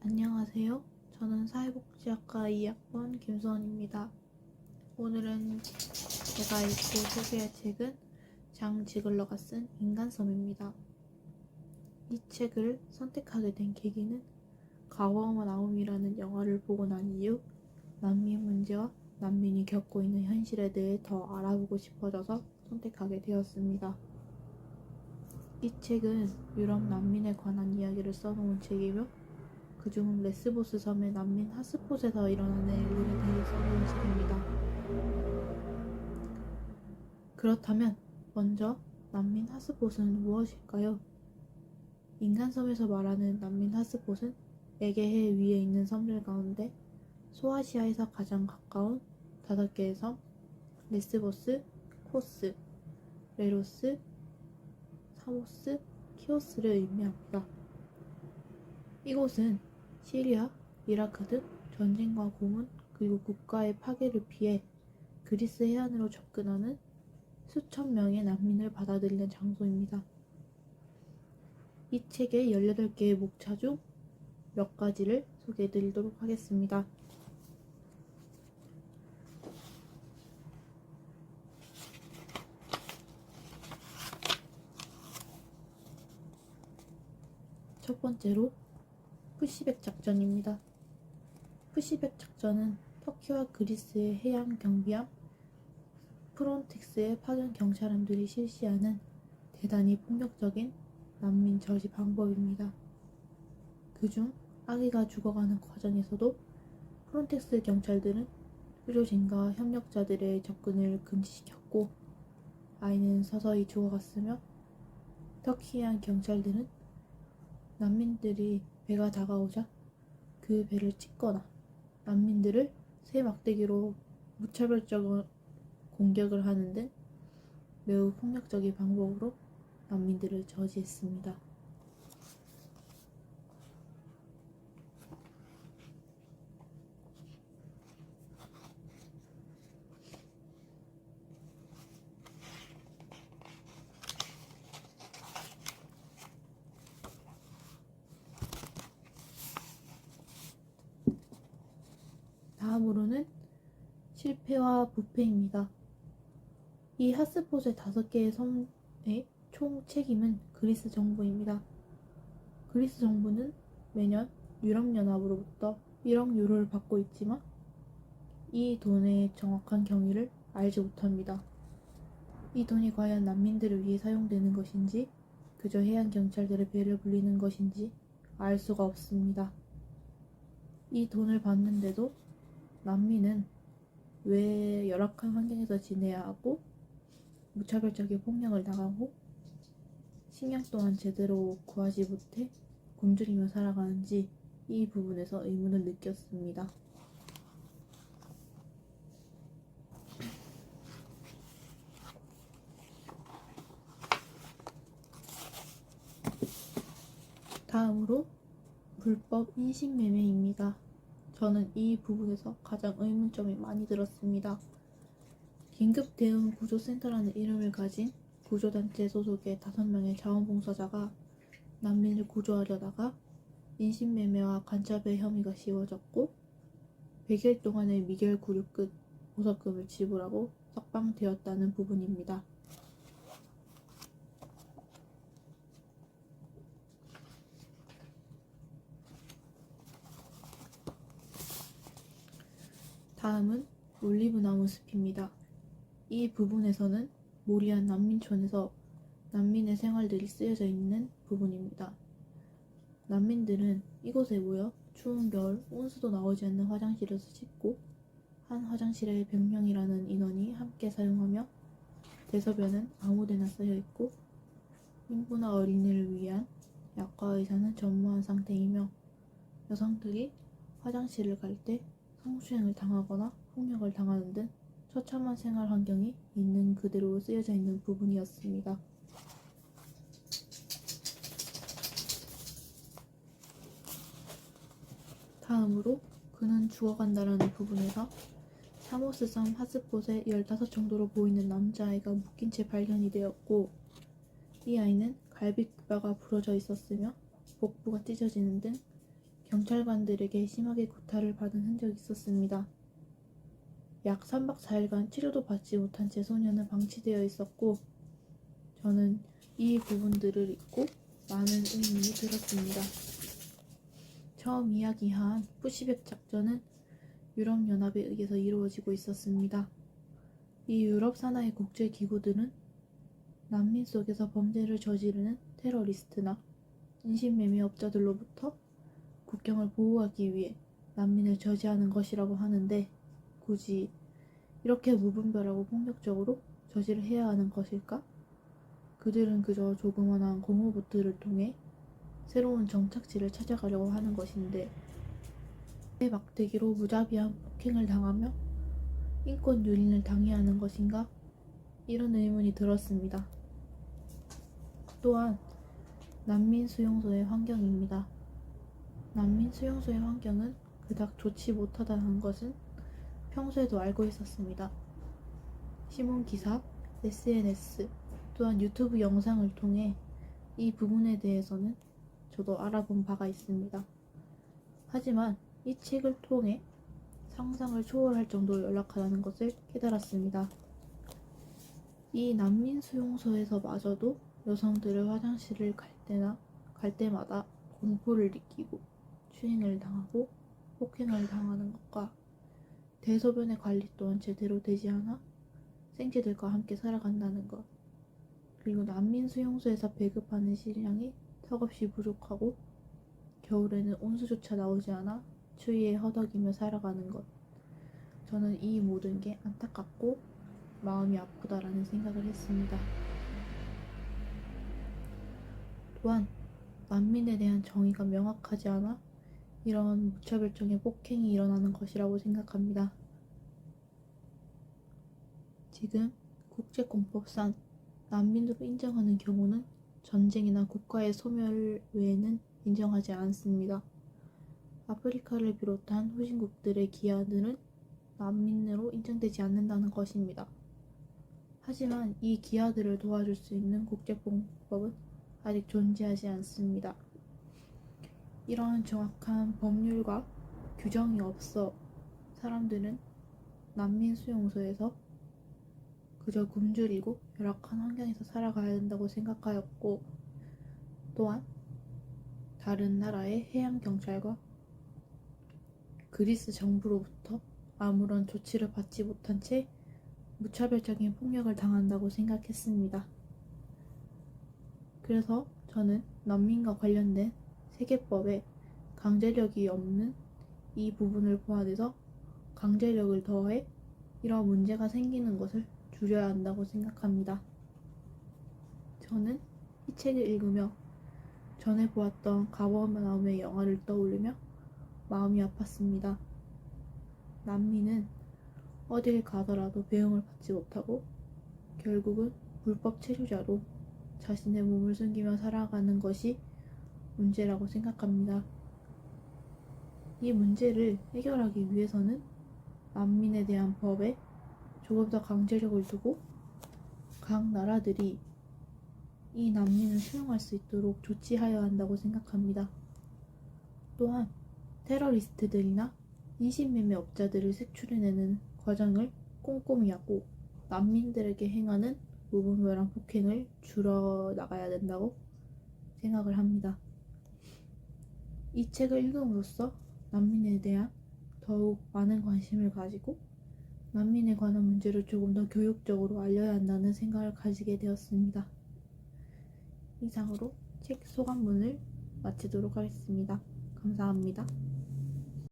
안녕하세요. 저는 사회복지학과 2학번 김수원입니다. 오늘은 제가 읽고 소개할 책은 장 지글러가 쓴 인간섬입니다. 이 책을 선택하게 된 계기는 가오와 나옴이라는 영화를 보고 난 이후 난민 문제와 난민이 겪고 있는 현실에 대해 더 알아보고 싶어져서 선택하게 되었습니다. 이 책은 유럽 난민에 관한 이야기를 써놓은 책이며 그중 레스보스 섬의 난민 핫스폿에서 일어나는 일들에 대해 써놓은 책입니다. 그렇다면 먼저 난민 핫스폿은 무엇일까요? 인간섬에서 말하는 난민 핫스폿은 에게해 위에 있는 섬들 가운데 소아시아에서 가장 가까운 5개의 섬 레스보스, 코스, 레로스, 사모스, 키오스를 의미합니다. 이곳은 시리아, 이라크 등 전쟁과 고문 그리고 국가의 파괴를 피해 그리스 해안으로 접근하는 수천 명의 난민을 받아들이는 장소입니다. 이 책의 18개의 목차 중 몇 가지를 소개해드리도록 하겠습니다. 첫 번째로 푸시백 작전입니다. 푸시백 작전은 터키와 그리스의 해양 경비함 프론텍스의 파견 경찰함들이 실시하는 대단히 폭력적인 난민 저지 방법입니다. 그중 아기가 죽어가는 과정에서도 프론텍스 경찰들은 의료진과 협력자들의 접근을 금지시켰고 아이는 서서히 죽어갔으며 터키 해안 경찰들은 난민들이 배가 다가오자 그 배를 찢거나 난민들을 새 막대기로 무차별적 공격을 하는 등 매우 폭력적인 방법으로 난민들을 저지했습니다. 다음으로는 실패와 부패입니다. 이 핫스폿의 5개의 섬의 총 책임은 그리스 정부입니다. 그리스 정부는 매년 유럽연합으로부터 1억 유로를 받고 있지만 이 돈의 정확한 경위를 알지 못합니다. 이 돈이 과연 난민들을 위해 사용되는 것인지 그저 해안 경찰들의 배를 불리는 것인지 알 수가 없습니다. 이 돈을 받는데도 난민은 왜 열악한 환경에서 지내야 하고 무차별적인 폭력을 당하고 식량 또한 제대로 구하지 못해 굶주리며 살아가는지 이 부분에서 의문을 느꼈습니다. 다음으로 불법 인신매매입니다. 저는 이 부분에서 가장 의문점이 많이 들었습니다. 긴급대응 구조센터라는 이름을 가진 구조단체 소속의 5명의 자원봉사자가 난민을 구조하려다가 인신매매와 간첩의 혐의가 씌워졌고 100일 동안의 미결 구류 끝 보석금을 지불하고 석방되었다는 부분입니다. 다음은 올리브나무 숲입니다. 이 부분에서는 모리안 난민촌에서 난민의 생활들이 쓰여져 있는 부분입니다. 난민들은 이곳에 모여 추운 겨울 온수도 나오지 않는 화장실에서 씻고 한 화장실에 100명이라는 인원이 함께 사용하며 대소변은 아무데나 쌓여있고孕婦나 어린이를 위한 약과 의사는 전무한 상태이며 여성들이 화장실을 갈 때 성추행을 당하거나 폭력을 당하는 등 처참한 생활 환경이 있는 그대로 쓰여져 있는 부분이었습니다. 다음으로 그는 죽어간다라는 부분에서 사모스 섬 핫스폿에 15 정도로 보이는 남자아이가 묶인 채 발견이 되었고 이 아이는 갈비뼈가 부러져 있었으며 복부가 찢어지는 등 경찰관들에게 심하게 구타를 받은 흔적이 있었습니다. 약 3박 4일간 치료도 받지 못한 채 소녀는 방치되어 있었고, 저는 이 부분들을 읽고 많은 의문이 들었습니다. 처음 이야기한 푸시백 작전은 유럽연합에 의해서 이루어지고 있었습니다. 이 유럽 산하의 국제기구들은 난민 속에서 범죄를 저지르는 테러리스트나 인신매매업자들로부터 국경을 보호하기 위해 난민을 저지하는 것이라고 하는데, 굳이 이렇게 무분별하고 폭력적으로 저지를 해야 하는 것일까? 그들은 그저 조그만한 공허보트를 통해 새로운 정착지를 찾아가려고 하는 것인데, 왜 막대기로 무자비한 폭행을 당하며 인권 유린을 당해야 하는 것인가? 이런 의문이 들었습니다. 또한 난민 수용소의 환경입니다. 난민 수용소의 환경은 그닥 좋지 못하다는 것은 평소에도 알고 있었습니다. 신문기사, SNS, 또한 유튜브 영상을 통해 이 부분에 대해서는 저도 알아본 바가 있습니다. 하지만 이 책을 통해 상상을 초월할 정도로 열악하다는 것을 깨달았습니다. 이 난민 수용소에서마저도 여성들을 화장실을 갈 때마다 공포를 느끼고 추행을 당하고 폭행을 당하는 것과 대소변의 관리 또한 제대로 되지 않아 생쥐들과 함께 살아간다는 것, 그리고 난민 수용소에서 배급하는 식량이 턱없이 부족하고 겨울에는 온수조차 나오지 않아 추위에 허덕이며 살아가는 것, 저는 이 모든 게 안타깝고 마음이 아프다라는 생각을 했습니다. 또한 난민에 대한 정의가 명확하지 않아 이런 무차별적인 폭행이 일어나는 것이라고 생각합니다. 지금 국제공법상 난민으로 인정하는 경우는 전쟁이나 국가의 소멸 외에는 인정하지 않습니다. 아프리카를 비롯한 후진국들의 기아들은 난민으로 인정되지 않는다는 것입니다. 하지만 이 기아들을 도와줄 수 있는 국제공법은 아직 존재하지 않습니다. 이러한 정확한 법률과 규정이 없어 사람들은 난민 수용소에서 그저 굶주리고 열악한 환경에서 살아가야 된다고 생각하였고, 또한 다른 나라의 해양경찰과 그리스 정부로부터 아무런 조치를 받지 못한 채 무차별적인 폭력을 당한다고 생각했습니다. 그래서 저는 난민과 관련된 세계법에 강제력이 없는 이 부분을 보완해서 강제력을 더해 이런 문제가 생기는 것을 줄여야 한다고 생각합니다. 저는 이 책을 읽으며 전에 보았던 가버나움의 영화를 떠올리며 마음이 아팠습니다. 난민은 어딜 가더라도 배웅을 받지 못하고 결국은 불법 체류자로 자신의 몸을 숨기며 살아가는 것이 문제라고 생각합니다. 이 문제를 해결하기 위해서는 난민에 대한 법에 조금 더 강제력을 두고 각 나라들이 이 난민을 수용할 수 있도록 조치하여야 한다고 생각합니다. 또한 테러리스트들이나 인신매매업자들을 색출해내는 과정을 꼼꼼히 하고 난민들에게 행하는 무분별한 폭행을 줄여나가야 된다고 생각을 합니다. 이 책을 읽음으로써 난민에 대한 더욱 많은 관심을 가지고 난민에 관한 문제를 조금 더 교육적으로 알려야 한다는 생각을 가지게 되었습니다. 이상으로 책 소감문을 마치도록 하겠습니다. 감사합니다.